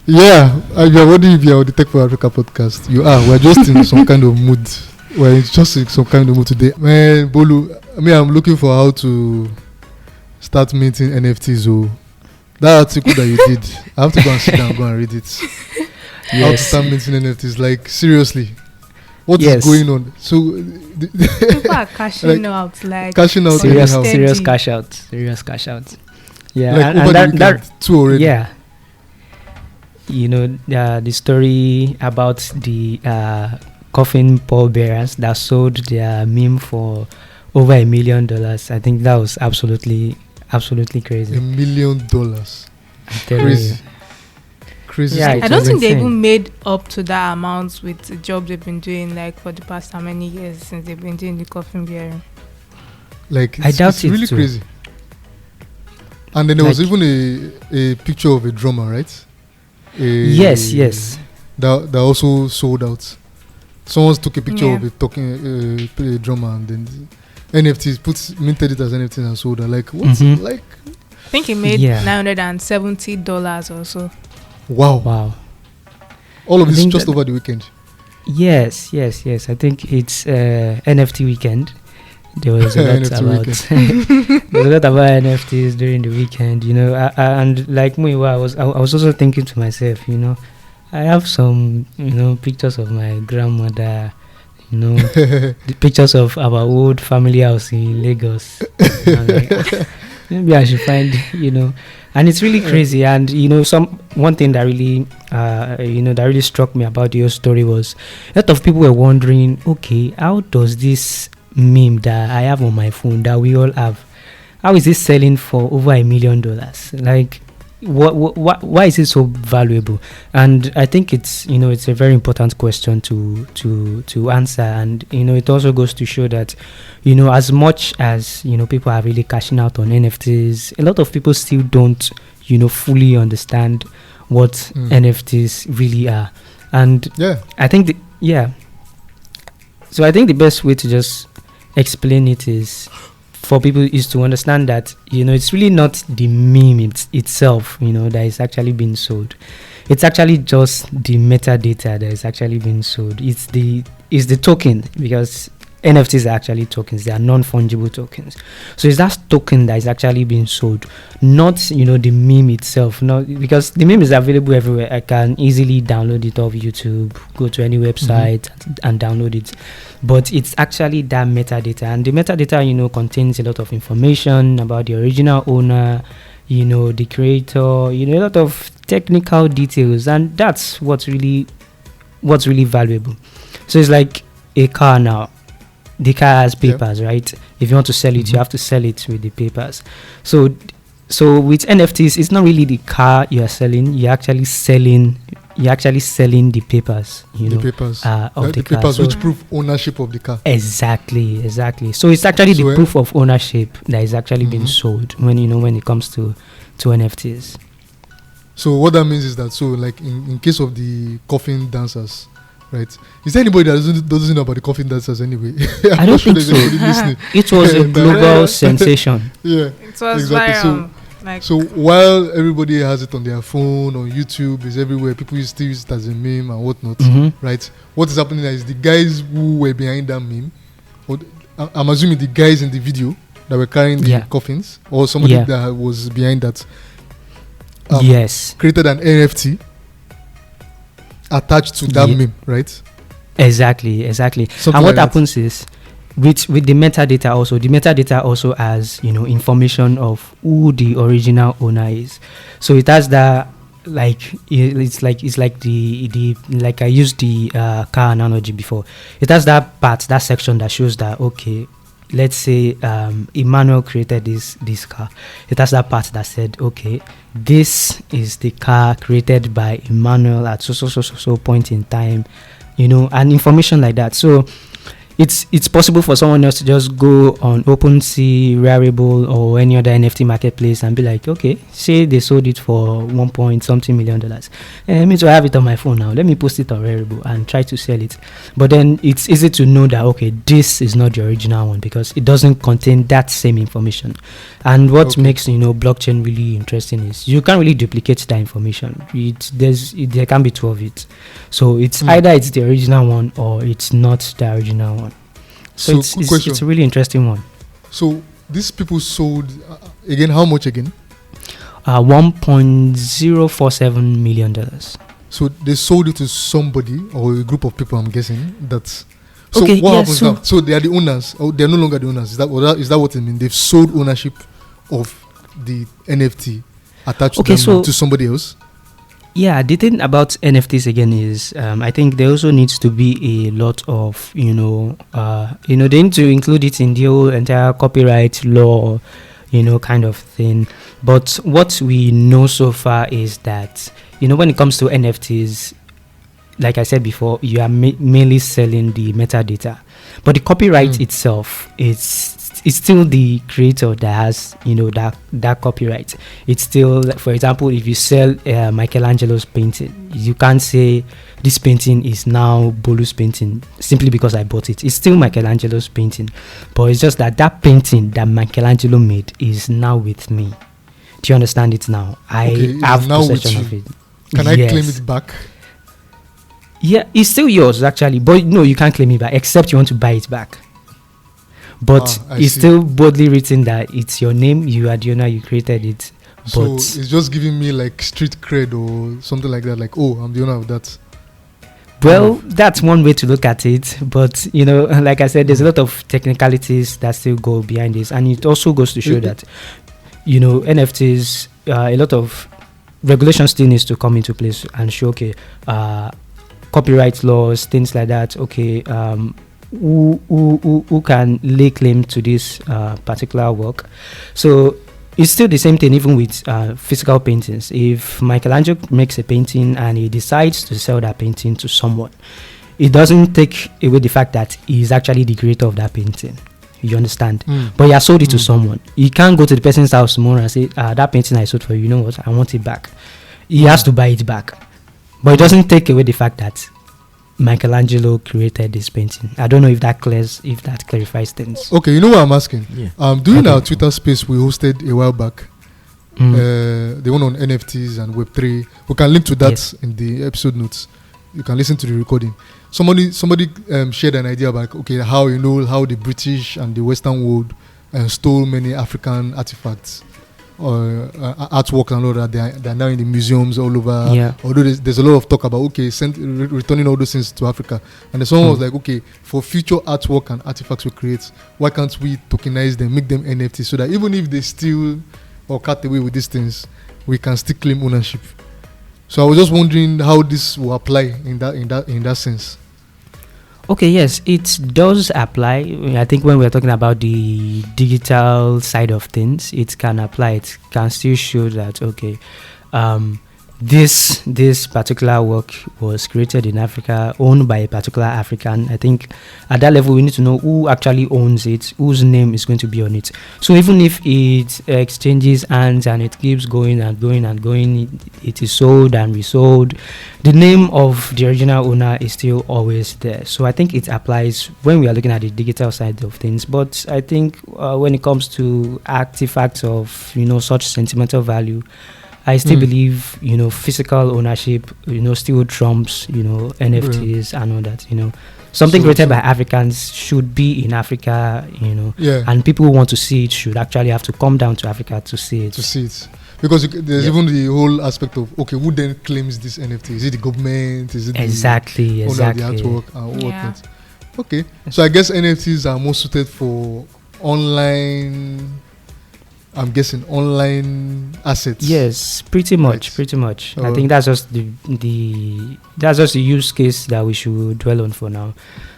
Yeah, you're wondering if you're on the Tech for Africa podcast. You are. We're just in some kind of mood. We're just in some kind of mood today. Man, Bolu, I'm looking for how to start minting NFTs. Oh, that article that you did, I have to go and sit down and go and read it. How to start minting NFTs. Like, seriously. What is going on? So people are cashing out, like cashing out, serious cash out. Yeah, like and that too already. Yeah, the story about the coffin pallbearers that sold their meme for over $1 million. I think that was absolutely crazy. $1 million. Crazy. Yeah, I don't think they even made up to that amount with the job they've been doing, like for the past how many years since they've been doing the coffin bearing. Like, I doubt it's really too. crazy. And then there was even a picture of a drummer, right? Yes. That also sold out. Someone took a picture of a drummer, and then NFTs minted it as NFTs and sold it. Like, what's like? I think he made $970 or so. Wow. All of this just over the weekend. Yes. I think it's NFT weekend. There was a lot about NFTs during the weekend, and like me, I was also thinking to myself, I have some, pictures of my grandmother, the pictures of our old family house in Lagos. Maybe I should find, and it's really crazy. And one thing that really, that really struck me about the whole story was a lot of people were wondering, okay, how does this meme that I have on my phone that we all have, how is it selling for over $1 million? Like, why is it so valuable? And I think it's it's a very important question to answer. And it also goes to show that as much as people are really cashing out on NFTs, a lot of people still don't fully understand what NFTs really are. And I think so I think the best way to just explain it is for people is to understand that it's really not the meme itself that is actually being sold. It's actually just the metadata that is actually being sold. It's the token, because NFTs are actually tokens. They are non-fungible tokens. So it's that token that is actually being sold, not the meme itself. Not because the meme is available everywhere. I can easily download it off YouTube, go to any website and download it. But it's actually that metadata, and the metadata contains a lot of information about the original owner, the creator, a lot of technical details, and that's what's really valuable. So it's like a car now. The car has papers, right? If you want to sell it, you have to sell it with the papers. So with NFTs, it's not really the car you are selling. You're actually selling the papers. The papers of the car. Papers which prove ownership of the car. Exactly. So it's actually the proof of ownership that is actually being sold when it comes to NFTs. So what that means is that like in case of the coffin dancers, right? Is there anybody that doesn't know about the coffin dancers anyway? I don't think so. It was a global sensation. Yeah, it was exactly. So while everybody has it on their phone, on YouTube, is everywhere, people still use it as a meme and whatnot, right? What is happening is the guys who were behind that meme, I'm assuming the guys in the video that were carrying the coffins, or somebody that was behind that, created an NFT attached to that meme, right? Exactly. Something and what happens is with the metadata also has information of who the original owner is. So it has that, like it's like the like I used the car analogy before. It has that section that shows that, okay, let's say Emmanuel created this car. It has that part that said, okay, this is the car created by Emmanuel at so point in time, and information like that. So it's possible for someone else to just go on OpenSea, Rarible, or any other NFT marketplace and be like, okay, say they sold it for 1 point something million dollars. And me to have it on my phone now. Let me post it on Rarible and try to sell it. But then it's easy to know that, okay, this is not the original one because it doesn't contain that same information. And what makes, blockchain really interesting is you can't really duplicate that information. There can be two of it. So it's either it's the original one or it's not the original one. So it's a really interesting one. So these people sold again, how much again? $1.047 million. So they sold it to somebody or a group of people, I'm guessing. So what happens now? So they are the owners, or they're no longer the owners. Is that what it means? They've sold ownership of the NFT attached to somebody else? Yeah, the thing about NFTs again is I think there also needs to be a lot of, they need to include it in the whole entire copyright law, kind of thing. But what we know so far is that, when it comes to NFTs, like I said before, you are mainly selling the metadata. But the copyright itself, it's still the creator that has, that copyright. It's still, for example, if you sell Michelangelo's painting, you can't say this painting is now Bolu's painting simply because I bought it. It's still Michelangelo's painting, but it's just that painting that Michelangelo made is now with me. Do you understand it now? I have possession of it. Can I claim it back? Yeah, it's still yours actually, but no, you can't claim it back except you want to buy it back. But it's still boldly written that it's your name, you are the owner, you created it. So it's just giving me like street cred or something like that, like, oh, I'm the owner of that. Well, that's one way to look at it. But, like I said, there's a lot of technicalities that still go behind this. And it also goes to show that, NFTs, a lot of regulation still needs to come into place and show, copyright laws, things like that, who can lay claim to this particular work. So it's still the same thing even with physical paintings. If Michelangelo makes a painting and he decides to sell that painting to someone, it doesn't take away the fact that he is actually the creator of that painting. You understand? But he has sold it to someone. He can't go to the person's house tomorrow and say, that painting I sold for you, you know what, I want it back. He has to buy it back. But it doesn't take away the fact that Michelangelo created this painting. I don't know if that clarifies things. Okay, you know what I'm asking? Yeah. During our Twitter space we hosted a while back, the one on NFTs and Web3. We can link to that in the episode notes. You can listen to the recording. Somebody shared an idea about how how the British and the Western world stole many African artifacts. Artwork and all that, they're now in the museums all over. Although there's a lot of talk about returning all those things to Africa, and then someone was like, for future artwork and artifacts we create, why can't we tokenize them, make them NFT, so that even if they steal or cut away with these things, we can still claim ownership. So I was just wondering how this will apply in that sense. Okay, yes, it does apply. I think when we're talking about the digital side of things, it can apply. It can still show that, this particular work was created in Africa, owned by a particular African. I think at that level, we need to know who actually owns it, whose name is going to be on it. So even if it exchanges hands and it keeps going and going and going, it is sold and resold, the name of the original owner is still always there. So I think it applies when we are looking at the digital side of things. But I think when it comes to artifacts of, such sentimental value, I still believe, physical ownership, still trumps, NFTs and all that, Something created by Africans should be in Africa, and people who want to see it should actually have to come down to Africa to see it. Because there's even the whole aspect of, who then claims this NFT? Is it the government? Is it exactly. the artwork and whatnot? Okay, so I guess NFTs are more suited for online... I'm guessing online assets. Yes, pretty much. I think that's just the use case that we should dwell on for now.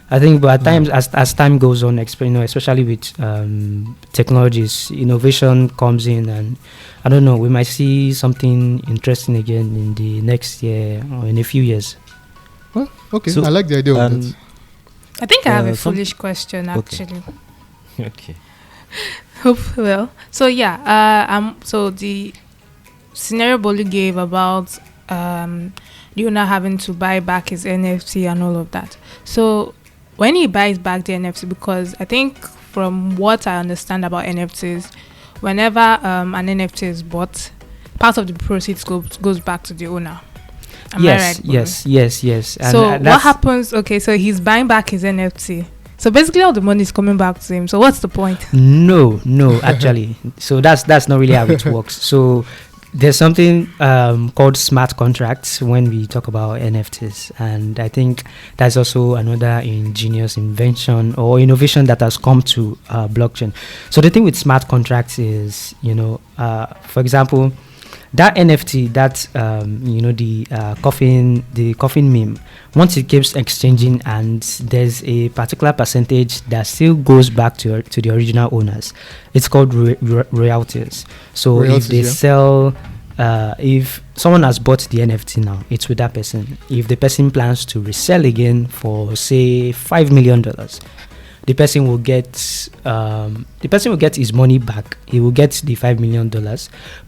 I think, but at times, as time goes on, especially with technologies, innovation comes in, and I don't know, we might see something interesting again in the next year or in a few years. Well, okay, so, I like the idea of that. I think I have a some- foolish question actually. Okay. Well, so yeah, so the scenario Bolu gave about the owner having to buy back his NFT and all of that. So when he buys back the NFT, because I think from what I understand about NFTs, whenever an NFT is bought, part of the proceeds goes back to the owner. Am I right, Bolu? yes. And So what that's- happens? Okay, so he's buying back his NFT. So basically, all the money is coming back to him. So what's the point? No, actually. So that's not really how it works. So there's something called smart contracts when we talk about NFTs, and I think that's also another ingenious invention or innovation that has come to blockchain. So the thing with smart contracts is, for example, that NFT, that the coffin meme, once it keeps exchanging and there's a particular percentage that still goes back to the original owners, it's called royalties. So Royalties, if they yeah. sell, if someone has bought the NFT now, it's with that person. If the person plans to resell again for say $5 million, the person will get his money back. He will get the $5 million,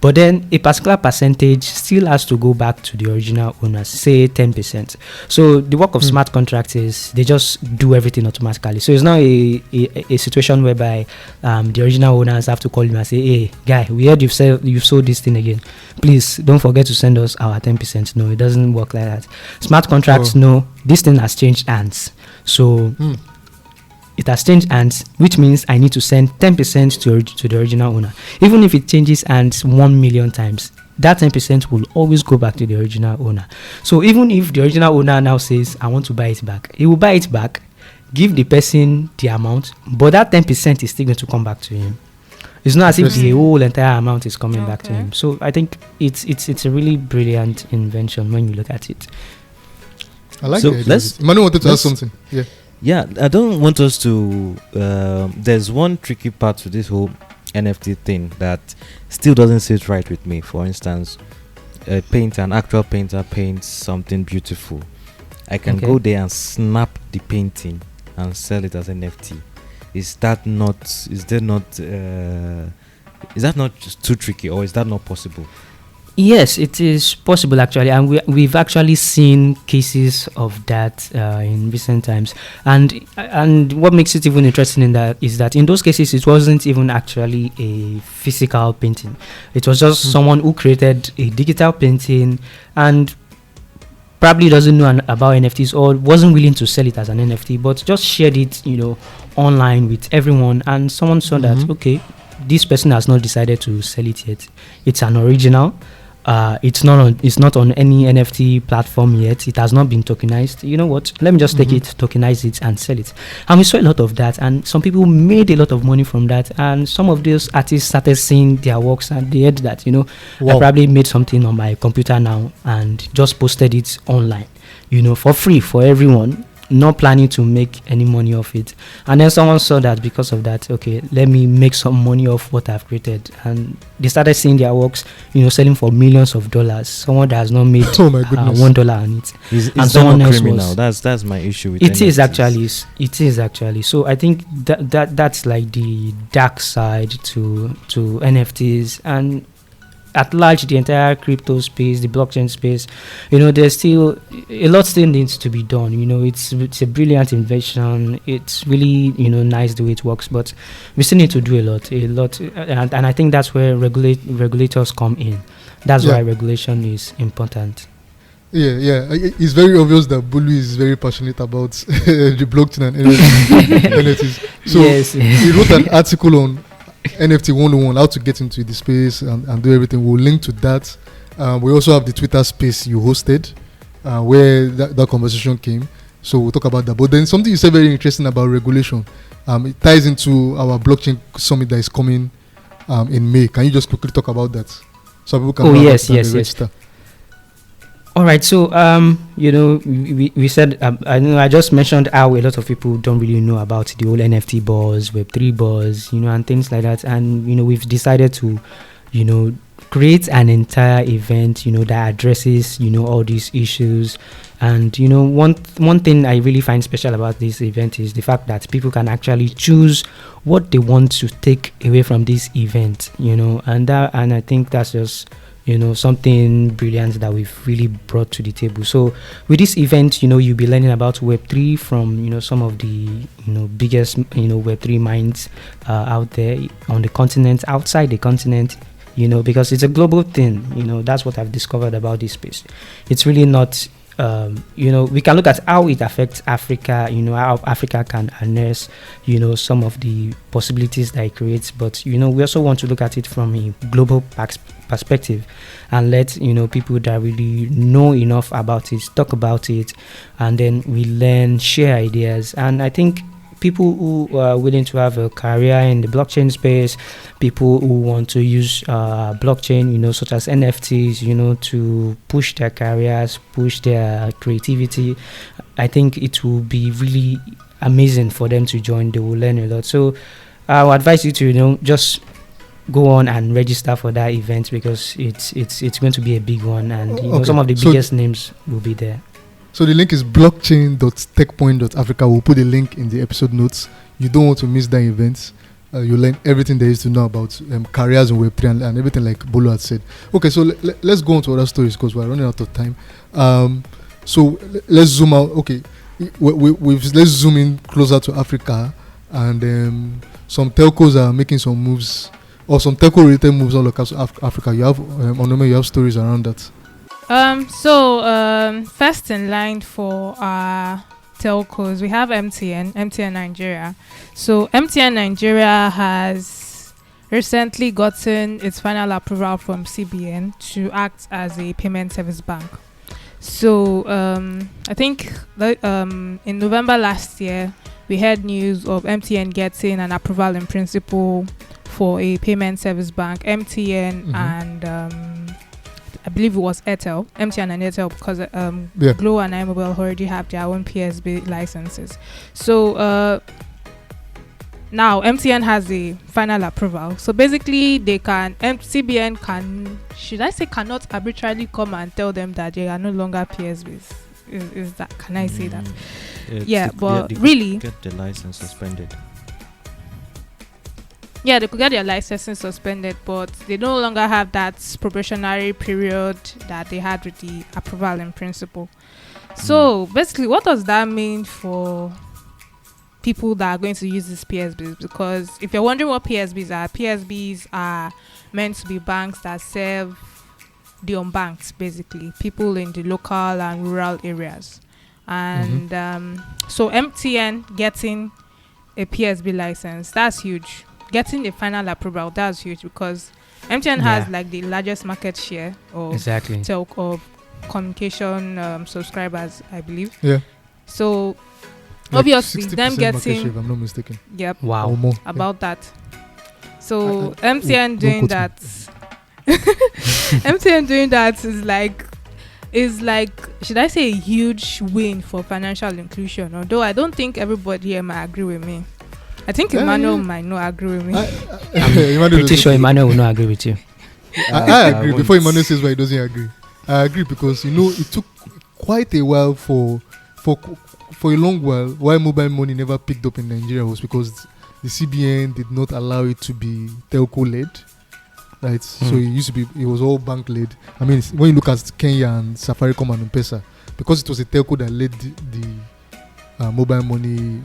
but then a particular percentage still has to go back to the original owners, say 10%. So the work of smart contracts is they just do everything automatically. So it's not a situation whereby the original owners have to call him and say, "Hey, guy, we heard you've sold this thing again. Please don't forget to send us our 10%." No, it doesn't work like that. Smart contracts, no, this thing has changed hands. So it has changed hands, which means I need to send 10% to the original owner. Even if it changes hands 1 million times, that 10% will always go back to the original owner. So even if the original owner now says, "I want to buy it back," he will buy it back, give the person the amount, but that 10% is still going to come back to him. It's not as if the whole entire amount is coming back to him. So I think it's a really brilliant invention when you look at it. I like So the idea. Manu wanted to ask something. Yeah. Yeah, I don't want us to. There's one tricky part to this whole NFT thing that still doesn't sit right with me. For instance, an actual painter paints something beautiful. I can go there and snap the painting and sell it as NFT. Is that not just too tricky, or is that not possible? Yes, it is possible actually, and we've actually seen cases of that in recent times. And what makes it even interesting in that is that in those cases it wasn't even actually a physical painting. It was just someone who created a digital painting and probably doesn't know about NFTs or wasn't willing to sell it as an NFT, but just shared it, online with everyone. And someone saw that okay, this person has not decided to sell it yet. It's an original. It's not on any NFT platform yet. It has not been tokenized. You know what? Let me just take it, tokenize it, and sell it. And we saw a lot of that, and some people made a lot of money from that. And some of those artists started seeing their works, and they heard that I probably made something on my computer now and just posted it online, for free for everyone. Not planning to make any money off it, and then someone saw that because of that, okay, let me make some money off what I've created, and they started seeing their works, selling for millions of dollars. Someone that has not made $1 on it, is and that someone not else criminal? was. That's my issue with It NFTs. is actually. So I think that's like the dark side to NFTs, and at large the entire crypto space, the blockchain space, there's still a lot still needs to be done. It's a brilliant invention. It's really nice the way it works, but we still need to do a lot, and I think that's where regulators come in. That's why regulation is important. Yeah. It's very obvious that Bolu is very passionate about the blockchain and NFTs. So yes. he wrote an article on NFT 101, how to get into the space and do everything. We'll link to that. We also have the Twitter space you hosted, where that conversation came. So we'll talk about that. But then something you said very interesting about regulation. It ties into our blockchain summit that is coming in May. Can you just quickly talk about that? So people can yes. register. All right, so we said I just mentioned how a lot of people don't really know about the whole NFT buzz, Web3 buzz, and things like that, and we've decided to create an entire event, that addresses, all these issues. And one thing I really find special about this event is the fact that people can actually choose what they want to take away from this event, and I think that's just something brilliant that we've really brought to the table. So with this event, you'll be learning about Web3 from some of the biggest Web3 minds out there on the continent, outside the continent, because it's a global thing. That's what I've discovered about this space. It's really not we can look at how it affects Africa, how Africa can harness, some of the possibilities that it creates. But, we also want to look at it from a global perspective and let, people that really know enough about it talk about it. And then we learn, share ideas. And I think people who are willing to have a career in the blockchain space, people who want to use blockchain, such as NFTs, to push their careers, push their creativity. I think it will be really amazing for them to join. They will learn a lot. So I would advise you to, just go on and register for that event, because it's going to be a big one, and some of the biggest names will be there. So the link is blockchain.techpoint.africa. We'll put the link in the episode notes. You don't want to miss that event. You learn everything there is to know about careers in Web3 and everything like Bolu had said. Okay, so let's go on to other stories because we're running out of time. So let's zoom out. Okay, let's zoom in closer to Africa, and some telcos are making some moves, or some telco-related moves all across Africa. You have, you have stories around that. First in line for our telcos, we have MTN Nigeria. So MTN Nigeria has recently gotten its final approval from CBN to act as a payment service bank. So I think that, in November last year, we had news of MTN getting an approval in principle for a payment service bank. MTN and I believe it was MTN and Airtel, because Glo and iMobile already have their own PSB licenses. So now MTN has the final approval. So basically, CBN cannot arbitrarily come and tell them that they are no longer PSBs. Is that? Can I say that? But really, get the license suspended. Yeah, they could get their licenses suspended, but they no longer have that probationary period that they had with the approval in principle. So basically, what does that mean for people that are going to use these PSBs? Because if you're wondering what PSBs are meant to be banks that serve the unbanked, basically, people in the local and rural areas. And so MTN getting a PSB license, that's huge. Getting the final approval, that's huge, because MTN has like the largest market share of telco communication subscribers, I believe. Yeah. So like obviously them getting share, if I'm not mistaken. Yep. Wow. Or more. About that. So MTN doing that. MTN doing that is like, should I say, a huge win for financial inclusion? Although I don't think everybody here might agree with me. I think Emmanuel might not agree with me. I'm pretty sure Emmanuel will not agree with you. I agree. Before Emmanuel says why he doesn't agree, I agree because it took quite a while for a long while why mobile money never picked up in Nigeria was because the CBN did not allow it to be telco led, right? So it was all bank led. I mean, when you look at Kenya and Safaricom and M-Pesa, because it was a telco that led the mobile money.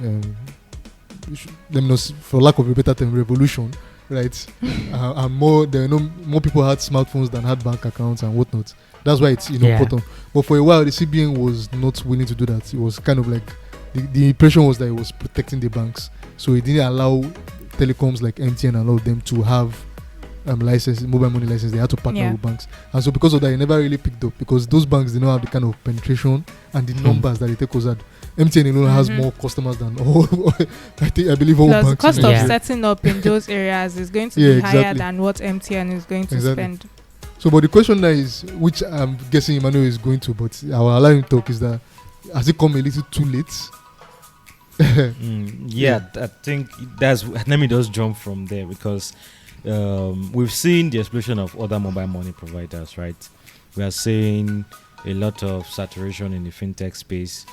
For lack of a better term, revolution, right? And more people had smartphones than had bank accounts and whatnot. That's why it's important. But for a while, the CBN was not willing to do that. It was kind of like the impression was that it was protecting the banks, so it didn't allow telecoms like MTN allow them to have mobile money license. They had to partner with banks, and so because of that, it never really picked up because those banks did not have the kind of penetration and the numbers that the telcos had. MTN alone has more customers than all. I believe all banks. The cost of setting up in those areas is going to be higher than what MTN is going to spend. So, but the question now is, which I'm guessing Emmanuel is going to, but I will allow him to talk, is that has it come a little too late? I think let me just jump from there because we've seen the explosion of other mobile money providers, right? We are seeing a lot of saturation in the fintech space.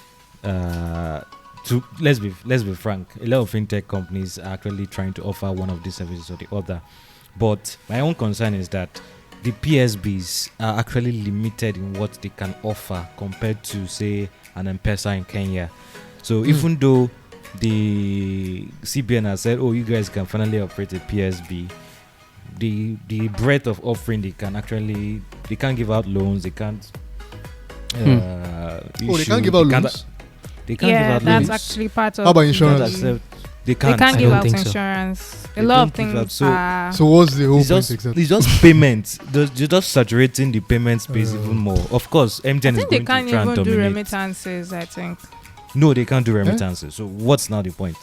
Let's be frank, a lot of fintech companies are actually trying to offer one of these services or the other. But my own concern is that the PSBs are actually limited in what they can offer compared to, say, an M-Pesa in Kenya. So even though the CBN has said, "Oh, you guys can finally operate a PSB," the breadth of offering they can't give out loans, they can't. They can't give out loans. They can't give out that's loans. actually part of. How about insurance? They can't. They can't give don't out think so. insurance. They A lot of don't give out, things so- are. So what's the whole It's point just, exactly? it's just payments. You're just saturating the payment space even more. Of course, I MTN is think they going can't to try and even do dominate. remittances. I think. No, they can't do remittances. So what's now the point?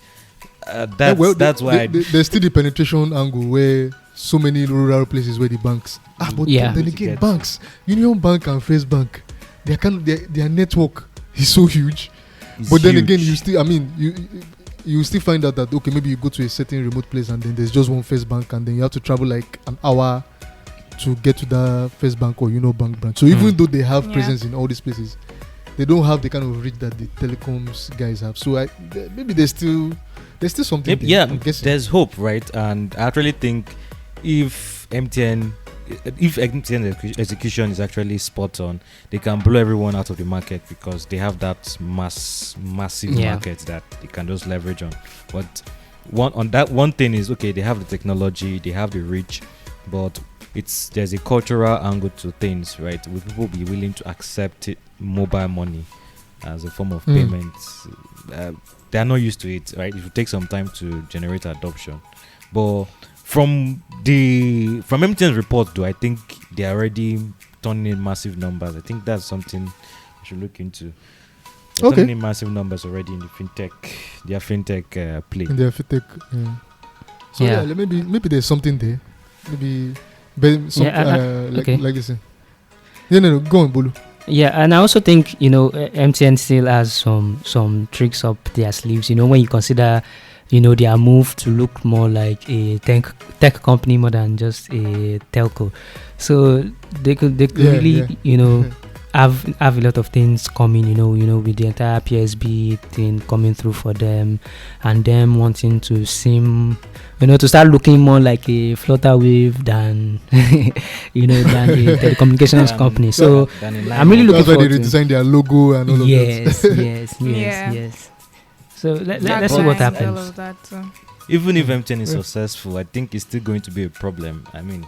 Yeah, That's why. there's still the penetration angle where so many rural places where the banks. But Yeah. then again, banks, Union Bank and First Bank, their network is so huge. it's But then huge. again, you still find out that okay, maybe you go to a certain remote place and then there's just one First Bank and then you have to travel like an hour to get to the First Bank or Bank branch. So even though they have Yeah. presence in all these places, they don't have the kind of reach that the telecoms guys have. So maybe there's still something. Maybe, there, yeah, I'm guessing. there's hope, right? And I actually think if MTN execution is actually spot on, they can blow everyone out of the market because they have that massive market that they can just leverage on. But one thing is, okay, they have the technology, they have the reach, but there's a cultural angle to things, right? Will people be willing to accept mobile money as a form of payment? They are not used to it, right? It will take some time to generate adoption. But from MTN's report, though, I think they are already turning in massive numbers. I think that's something we should look into. They're turning in massive numbers already in their fintech play. In their fintech. Yeah. So maybe there's something there. Maybe like this. No, go on, Bolu. Yeah, and I also think MTN still has some tricks up their sleeves. When you consider their move to look more like a tech company more than just a telco. So they could really have a lot of things coming, with the entire PSB thing coming through for them, and them wanting to seem, to start looking more like a Flutterwave than, than a telecommunications company. So I'm really looking forward to. That's why they redesign their logo and all of that. Yes. So let's see what happens. All of that, Even if MTN is successful, I think it's still going to be a problem. I mean,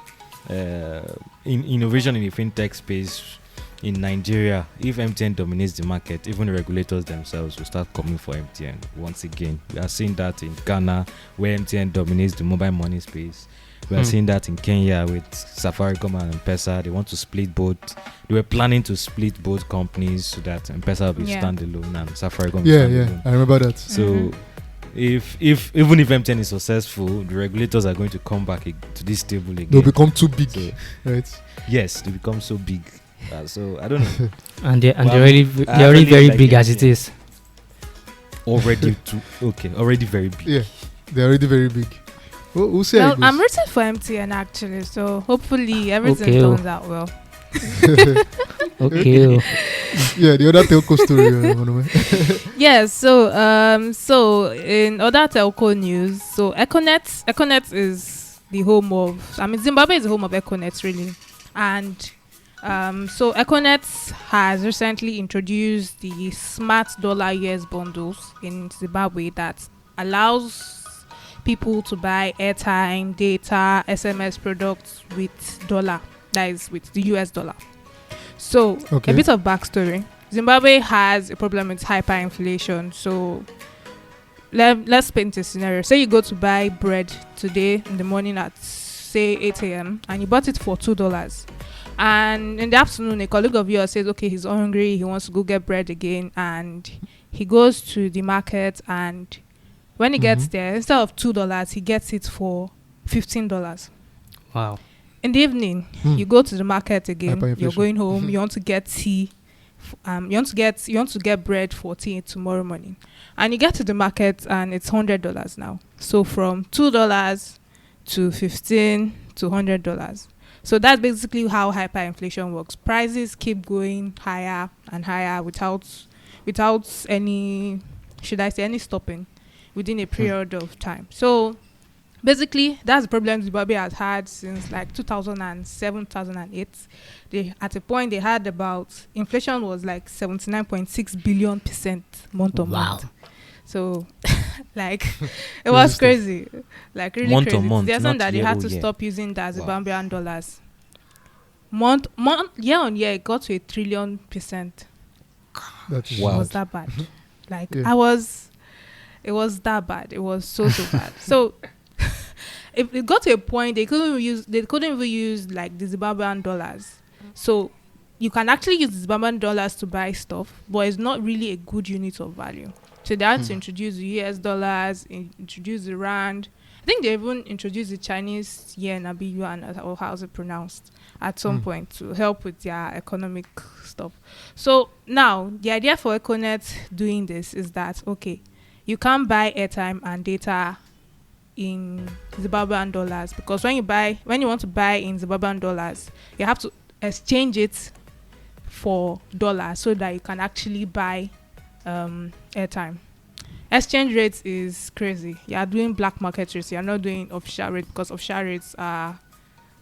in innovation in the fintech space in Nigeria, if MTN dominates the market, even the regulators themselves will start coming for MTN once again. We are seeing that in Ghana, where MTN dominates the mobile money space. We are seeing that in Kenya with Safaricom and M-Pesa. They want to split both. They were planning to split both companies so that M-Pesa will be standalone and Safaricom will be standalone. I remember that. So if MTN is successful, the regulators are going to come back to this table again. They'll become too big, right? Yes, they become so big. So I don't know. And they're already very big as it is. Already very big. Yeah, they're already very big. We'll see. Well, I'm rooting for MTN actually, so hopefully everything turns out well. Okay. Yeah, the other telco story. Yes. So in other telco news, so Econet is the home of. Zimbabwe is the home of Econet, really, and so Econet has recently introduced the Smart Dollar US bundles in Zimbabwe that allows people to buy airtime, data, SMS products with dollar, that is with the US dollar. So a bit of backstory. Zimbabwe has a problem with hyperinflation. So let's paint a scenario. Say you go to buy bread today in the morning at say 8 a.m. and you bought it for $2. And in the afternoon, a colleague of yours says, okay, he's hungry, he wants to go get bread again, and he goes to the market, and when he gets there, instead of $2, he gets it for $15. Wow. In the evening, you go to the market again. You're going home. You want to get tea. You want to get bread for tea tomorrow morning, and you get to the market and it's $100 now. So from $2 to $15 to $100. So that's basically how hyperinflation works. Prices keep going higher and higher without any, should I say, any stopping within a period of time. So basically, that's the problem Zimbabwe has had since like 2007, 2008. At a point, they had about, inflation was like 79.6 billion % month on month. So, like, it was crazy. Like, really month crazy. on month, There's not that they had to year. stop using the Zimbabwean dollars. Year on year, it got to 1 trillion %. That is It was that bad. Like, Yeah. it was that bad. It was so bad. So, it got to a point they couldn't even use like the Zimbabwean dollars. So you can actually use the Zimbabwean dollars to buy stuff, but it's not really a good unit of value. So they had to introduce the US dollars, introduce the rand. I think they even introduced the Chinese yen, yuan, or how's it pronounced, at some point to help with their economic stuff. So now the idea for Econet doing this is that, okay, you can buy airtime and data in Zimbabwean dollars, because when you want to buy in Zimbabwean dollars, you have to exchange it for dollars so that you can actually buy airtime. Exchange rates is crazy. You are doing black market rates. You are not doing official rate, because official rates are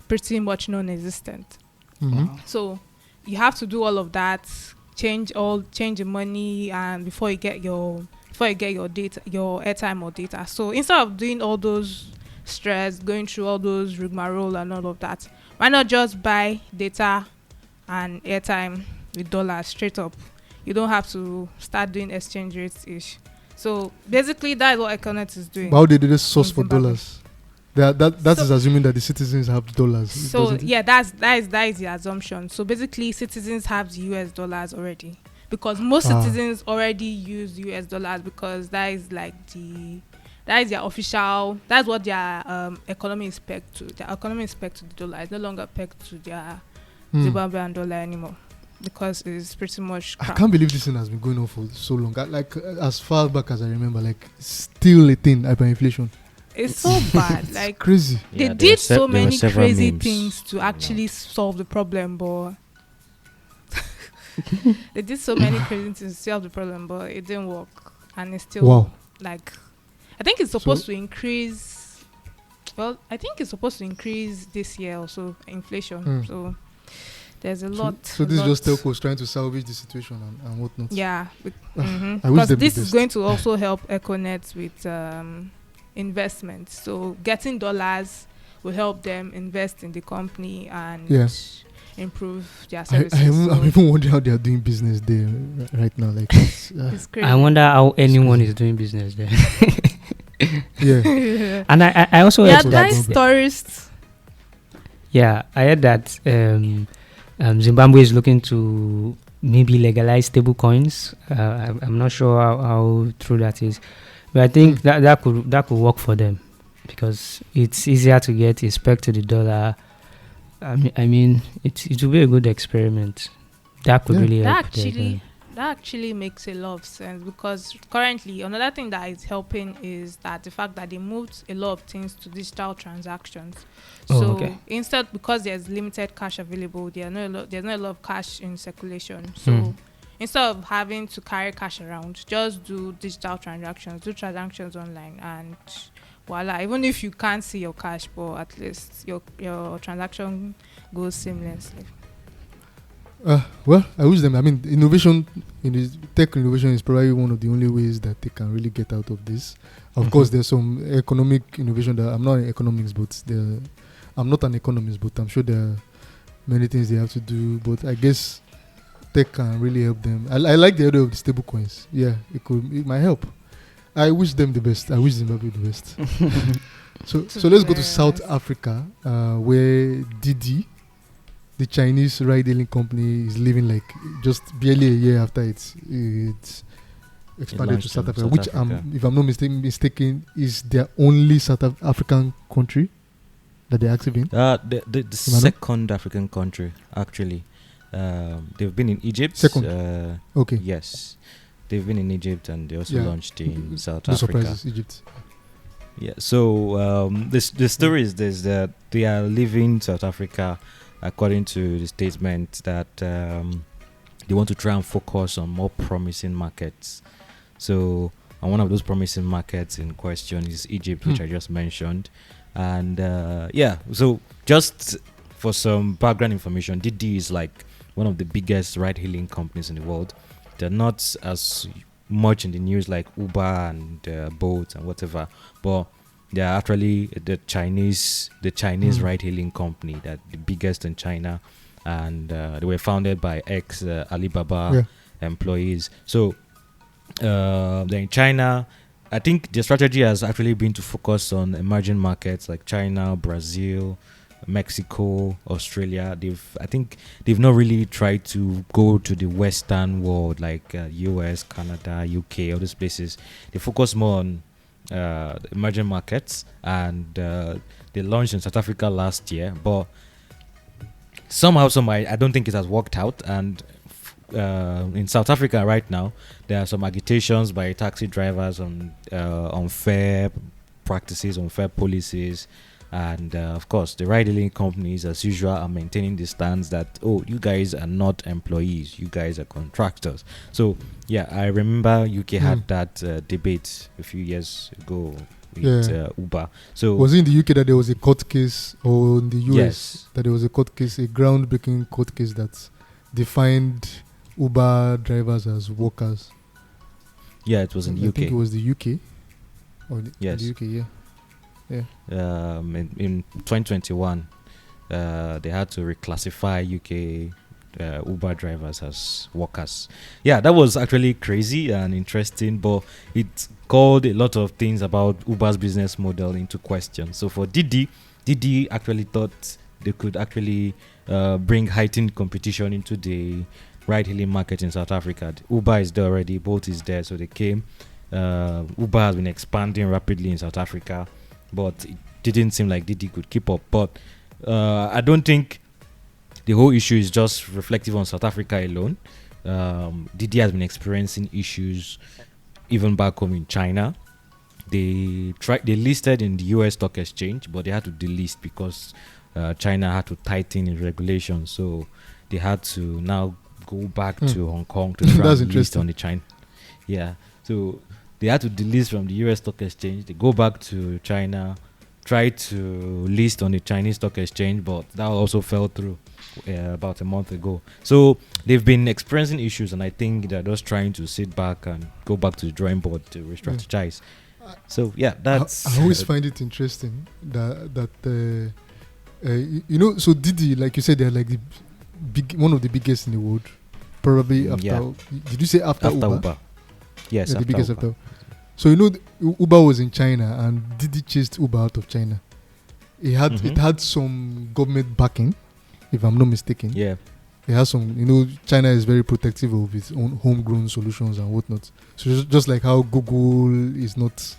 pretty much non-existent. So you have to do all of that, change the money, and before you get your data, your airtime or data. So instead of doing all those stress, going through all those rigmarole and all of that, why not just buy data and airtime with dollars straight up? You don't have to start doing exchange rates ish. So basically, that is what Econet is doing. But how they do this source for Zimbabwe. dollars? That is assuming that the citizens have dollars. So yeah, that is the assumption. So basically, citizens have the US dollars already, because most citizens already use US dollars, because that is their official. That's what their economy is pegged to. Their economy is pegged to the dollar. It's no longer pegged to their Zimbabwean dollar anymore, because it's pretty much crap. I can't believe this thing has been going on for so long. As far back as I remember, still a thing, hyperinflation. It's so bad. Like, crazy. they did so many crazy things to actually solve the problem, but they did so many crazy things to solve the problem, but it didn't work, and it's still like, I think it's supposed to increase. Well, I think it's supposed to increase this year also, inflation. So there's a lot. So this is just telcos trying to salvage the situation and whatnot. Yeah, I wish because them this the is best. going to also help Econet with investments. So getting dollars will help them invest in the company and improve their services. I'm even wondering how they are doing business there right now. Like, it's crazy. I wonder how anyone is doing business there. Yeah. And I also heard that nice tourists. Yeah, I heard that Zimbabwe is looking to maybe legalize stable coins. I'm not sure how true that is, but I think that could work for them, because it's easier to get a spec to the dollar. I mean, it will be a good experiment. That could really help. That actually makes a lot of sense, because currently another thing that is helping is that the fact that they moved a lot of things to digital transactions. Instead, because there's limited cash available, there's not a lot of cash in circulation. So instead of having to carry cash around, just do digital transactions, do transactions online, and voila. Even if you can't see your cash, but at least your transaction goes seamlessly. Well, I wish them. I mean, innovation in the tech innovation is probably one of the only ways that they can really get out of this. Of course, there's some economic innovation that I'm not in economics, but I'm not an economist, but I'm sure there are many things they have to do. But I guess tech can really help them. I like the idea of the stable coins. Yeah, it might help. I wish them the best. I wish Zimbabwe the best. So let's go to South Africa, where Didi, the Chinese ride-hailing company, is living like just barely a year after it's expanded to South Africa, which if I'm not mistaken, is their only South African country that they're active in. The second African country, actually. They've been in Egypt. Second. Okay. Yes, they've been in Egypt, and they also launched in South no Africa. Surprises, Egypt. Yeah. So the story is this: that they are leaving South Africa, according to the statement that they want to try and focus on more promising markets. So, and one of those promising markets in question is Egypt, which I just mentioned. And so just for some background information, Didi is like one of the biggest ride-hailing companies in the world. They're not as much in the news like Uber and Bolt and whatever, but they are actually the Chinese ride-hailing company, that the biggest in China, and they were founded by ex Alibaba employees. So they're in China. I think the strategy has actually been to focus on emerging markets like China, Brazil, Mexico, Australia. They've not really tried to go to the Western world like US, Canada, UK, all these places. They focus more on emerging markets, and they launched in South Africa last year, but somehow I don't think it has worked out. And in South Africa right now, there are some agitations by taxi drivers on unfair practices, unfair policies, and of course the ride-hailing companies, as usual, are maintaining the stance that, oh, you guys are not employees, you guys are contractors. So yeah, I remember UK had that debate a few years ago with Uber. So was it in the UK that there was a court case, or in the US that there was a court case, a groundbreaking court case that defined Uber drivers as workers? Yeah, it was in the UK. I think it was the UK. Yes. The UK, yeah. In 2021, they had to reclassify UK Uber drivers as workers. Yeah, that was actually crazy and interesting, but it called a lot of things about Uber's business model into question. So for Didi actually thought they could actually bring heightened competition into the ride-hailing market in South Africa. Uber is there already, Bolt is there, so they came. Uber has been expanding rapidly in South Africa, but it didn't seem like Didi could keep up. But I don't think the whole issue is just reflective on South Africa alone. Didi has been experiencing issues even back home in China. They listed in the US stock exchange, but they had to delist because China had to tighten its regulations. So they had to now go back to Hong Kong to try and list on the China. Yeah, so they had to delist from the US stock exchange. They go back to China, try to list on the Chinese stock exchange, but that also fell through about a month ago. So they've been experiencing issues, and I think they're just trying to sit back and go back to the drawing board to re-strategize. So yeah, that's. I always find it interesting that so Didi, like you said, they're like one of the biggest in the world, probably after. Yeah. Did you say after Uber? Yes, the biggest Uber. So Uber was in China, and Didi chased Uber out of China. It had some government backing, if I'm not mistaken. Yeah. It has some, China is very protective of its own homegrown solutions and whatnot. So just like how Google is not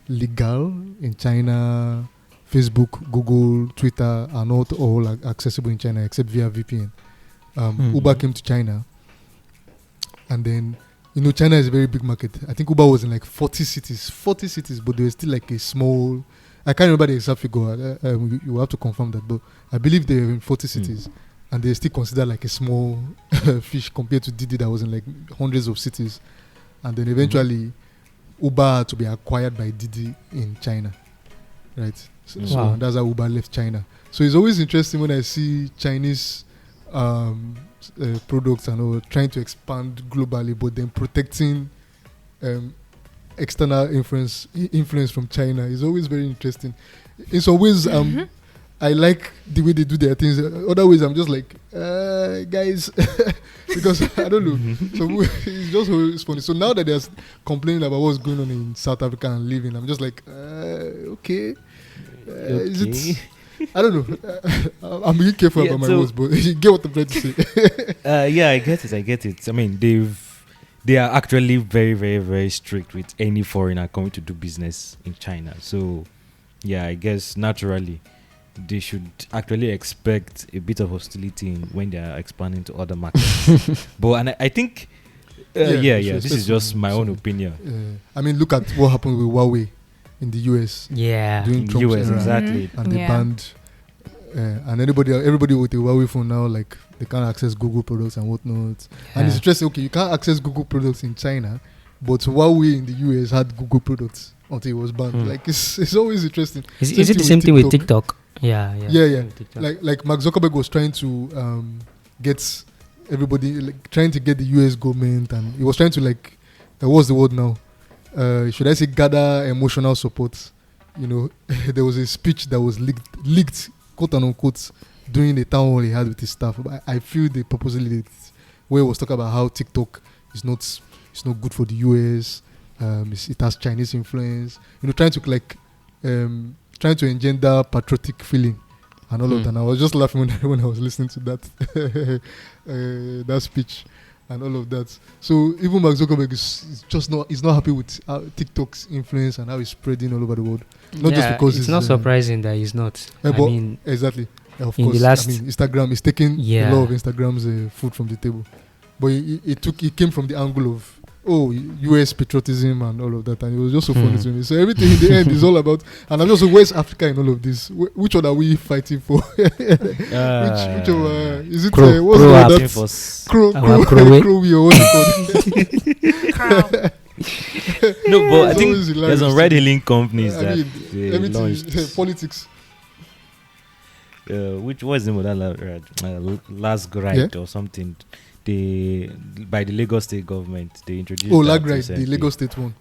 legal in China, Facebook, Google, Twitter are not all accessible in China except via VPN. Uber came to China, and then China is a very big market. I think Uber was in like 40 cities, but there was still like a small. I can't remember the exact figure. You will have to confirm that, but I believe they were in 40 cities, and they still considered like a small fish compared to Didi that was in like hundreds of cities, and then eventually Uber had to be acquired by Didi in China, right? So that's how Uber left China. So it's always interesting when I see Chinese products and all trying to expand globally, but then protecting external influence from China. Is always very interesting. In some ways, I like the way they do their things. Other ways, I'm just like, guys, because I don't know. So it's just always funny. So now that they're complaining about what's going on in South Africa and living, I'm just like, okay. Is it? I don't know. I'm being careful about my words, but you get what I'm trying to say. Yeah, I get it. I mean, they are actually very, very, very strict with any foreigner coming to do business in China. So, yeah, I guess naturally they should actually expect a bit of hostility when they are expanding to other markets. But I think, this is just my own opinion. I mean, look at what happened with Huawei. in the US Yeah. during In Trump's US, era, exactly. and they Yeah. banned. And everybody with a Huawei phone now, like they can't access Google products and whatnot. And it's interesting. Okay, you can't access Google products in China, but Huawei in the US had Google products until it was banned. Like it's always interesting. Is it the same thing with TikTok? Yeah. Yeah. With TikTok. Like Mark Zuckerberg was trying to get everybody, like trying to get the US government, and he was trying to like what's the word now? Should I say gather emotional support? You know, there was a speech that was leaked, quote unquote, during the town hall he had with his staff. But I feel they purposely did it, where he was talking about how TikTok is not good for the US. It has Chinese influence. You know, trying to engender patriotic feeling and all of that. And I was just laughing when I was listening to that speech and all of that. So even Mark Zuckerberg is not happy with TikTok's influence and how it's spreading all over the world. Not just because it's not surprising that he's not. I but mean, exactly. Of in course, the last- Instagram is taking a lot of Instagram's food from the table, but it came from the angle of US patriotism and all of that, and it was just so funny to me. So everything in the end is all about, and I'm just where's Africa in all of this? Which one are we fighting for? Which is it? Crow- What's crow the up. other? Fighting for s- Crow, Crowe. or what's it called? Crowd. No, but I It's think always hilarious there's some to ride me. hailing companies I that mean, they everything launched. politics. Which was the name of that last ride or something? By the Lagos State government, they introduced. Oh, that lag ride, the recently. Lagos State one.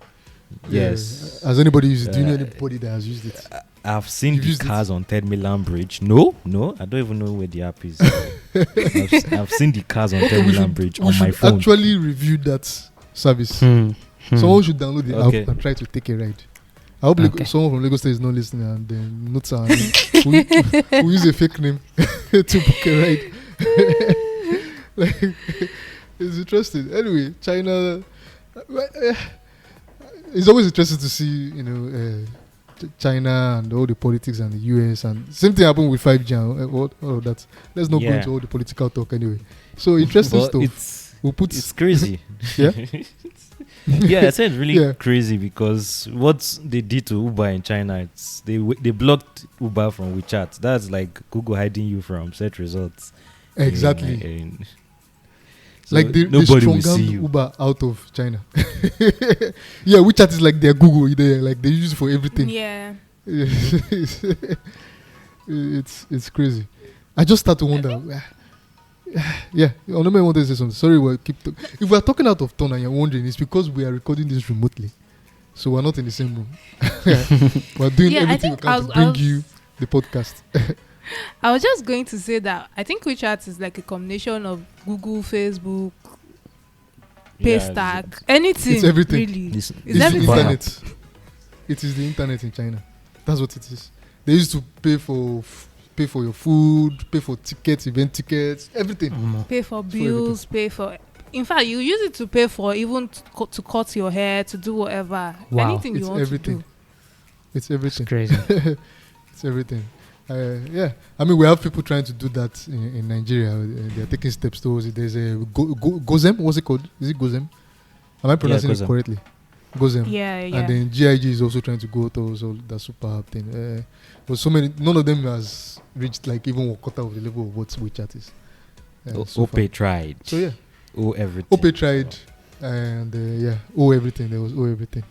Yes. Has anybody used it? Do you know Uh, anybody that has used it? I've seen You've the used it? cars on Third Mainland Bridge. No, I don't even know where the app is. I've seen the cars on Third Mainland Bridge we on my should phone. actually review that service. Someone should download the Okay. app and try to take a ride. I hope Okay. someone from Lagos State is not listening and then notes our name. we use a fake name to book a ride. Like, it's interesting. Anyway, China. It's always interesting to see, China and all the politics and the US, and same thing happened with 5G and all of that. Let's not go Yeah. into all the political talk anyway. So interesting But stuff. We'll put it's crazy. Yeah? Yeah, I said really Yeah. crazy because what they did to Uber in China, they blocked Uber from WeChat. That's like Google hiding you from search results. exactly. So Like they nobody will see strong-armed you. Uber out of China. Yeah, WeChat is like their Google. Like they use it for everything. Yeah. It's crazy. I just start to wonder. Yeah, Onome wanted to say something. Sorry, if we're talking out of turn and you're wondering, it's because we are recording this remotely, so we're not in the same room. We're doing Yeah, I everything we think can to bring you the podcast. I was just going to say that I think WeChat is like a combination of Google, Facebook, Paystack, anything. It's everything. Really. This- It's It's the everything. internet. It is the internet in China. That's what it is. They used to pay for your food, pay for tickets, event tickets, everything. Pay for It's for everything. bills, pay for. In fact, you use it to pay for even to cut your hair, to do whatever. Wow. Anything you It's want everything. to do. It's It's everything. crazy. It's everything. Yeah, I mean, we have people trying to do that in Nigeria. They're taking steps towards it. There's a Gozem. What's it called? Is it Gozem? Am I pronouncing it Gozem. correctly? Gozem. Yeah, yeah. And then GIG is also trying to go towards all that super app thing. But so many, none of them has reached like even one quarter of the level of what WeChat is. So far. Opay tried. So yeah, Everything. Opay tried, and everything. There was everything.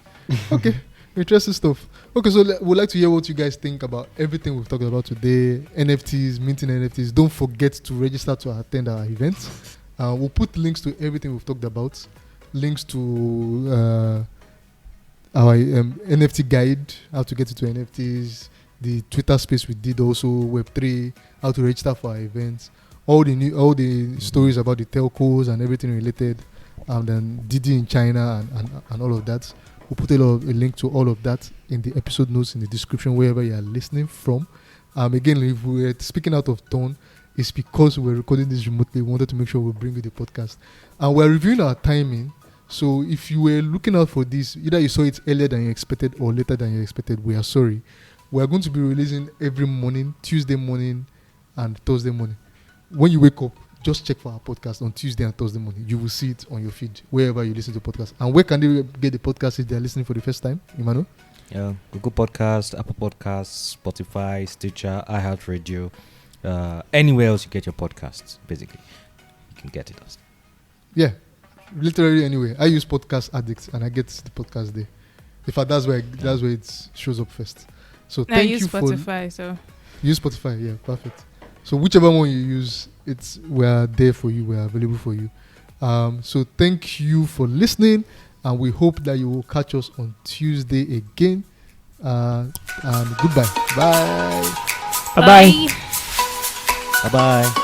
Okay, interesting stuff. Okay, so we'd like to hear what you guys think about everything we've talked about today. NFTs, minting NFTs. Don't forget to register to attend our events. We'll put links to everything we've talked about. Links to our NFT guide, how to get into NFTs, the Twitter space we did also, Web3, how to register for our events, all the stories about the telcos and everything related, and then Didi in China and all of that. We'll put a link to all of that in the episode notes in the description wherever you are listening from. Again, if we're speaking out of tone, it's because we're recording this remotely. We wanted to make sure we bring you the podcast, and we're reviewing our timing. So if you were looking out for this, either you saw it earlier than you expected or later than you expected, we are sorry. We are going to be releasing every morning, Tuesday morning and Thursday morning. When you wake up, just check for our podcast on Tuesday and Thursday morning. You will see it on your feed, wherever you listen to podcasts. And where can they get the podcast if they are listening for the first time, Emmanuel? Google Podcast, Apple Podcasts, Spotify, Stitcher, iHeartRadio, anywhere else you get your podcasts, basically. You can get it. Yeah, literally anyway. I use Podcast Addict and I get the podcast there. In fact, that's where it shows up first. So I thank use you Spotify, so use Spotify. Yeah, perfect. So whichever one you use, we're there for you. We're available for you. So thank you for listening, and we hope that you will catch us on Tuesday again. And goodbye. Bye. Bye bye. Bye bye.